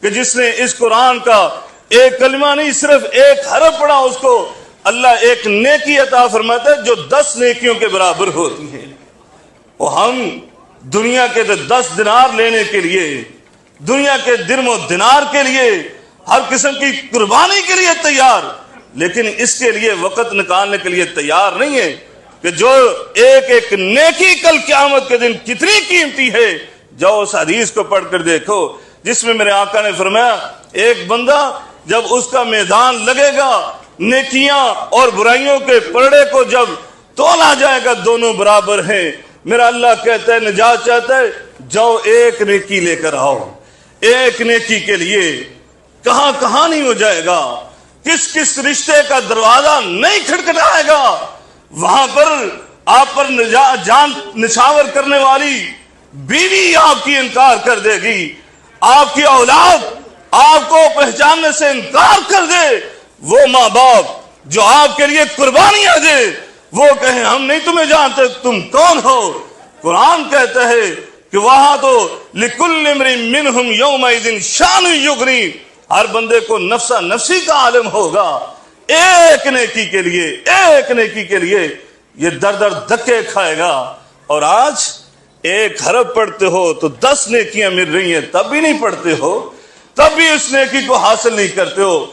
کہ جس نے اس قرآن کا ایک کلمہ نہیں صرف ایک حرف پڑھا اس کو اللہ ایک نیکی عطا فرماتا ہے جو 10 نیکیوں کے برابر ہوتی ہیں۔ وہ ہم دنیا کے 10 دینار لینے کے لیے، دنیا کے درم و دینار کے لیے، ہر قسم کی قربانی کے لیے تیار، لیکن اس کے لیے وقت نکالنے کے لیے تیار نہیں ہے کہ جو ایک ایک نیکی کل قیامت کے دن کتنی قیمتی ہے۔ جاؤ اس حدیث کو پڑھ کر دیکھو جس میں میرے آقا نے فرمایا ایک بندہ جب اس کا میدان لگے گا، نیکیاں اور برائیوں کے پلڑے کو جب تولا جائے گا دونوں برابر ہیں، میرا اللہ کہتا ہے نجات چاہتا ہے جاؤ ایک نیکی لے کر آؤ۔ ایک نیکی کے لیے کہاں کہاں نہیں ہو جائے گا، کس کس رشتے کا دروازہ نہیں کھٹکھٹائے گا، وہاں پر آپ پر جان نچھاور کرنے والی بیوی آپ کی انکار کر دے گی، آپ کی اولاد آپ کو پہچاننے سے انکار کر دے، وہ ماں باپ جو آپ کے لیے قربانیاں دے وہ کہیں ہم نہیں تمہیں جانتے تم کون ہو۔ قرآن کہتا ہے کہ وہاں تو لِكُلِّ امْرِئٍ مِّنْهُمْ يَوْمَئِذٍ شَأْنٌ يُغْنِيهِ، ہر بندے کو نفسا نفسی کا عالم ہوگا۔ ایک نیکی کے لیے، ایک نیکی کے لیے یہ در در دھکے کھائے گا، اور آج ایک حرف پڑھتے ہو تو 10 نیکیاں مل رہی ہیں، تب بھی نہیں پڑھتے ہو، تب بھی اس نیکی کو حاصل نہیں کرتے ہو۔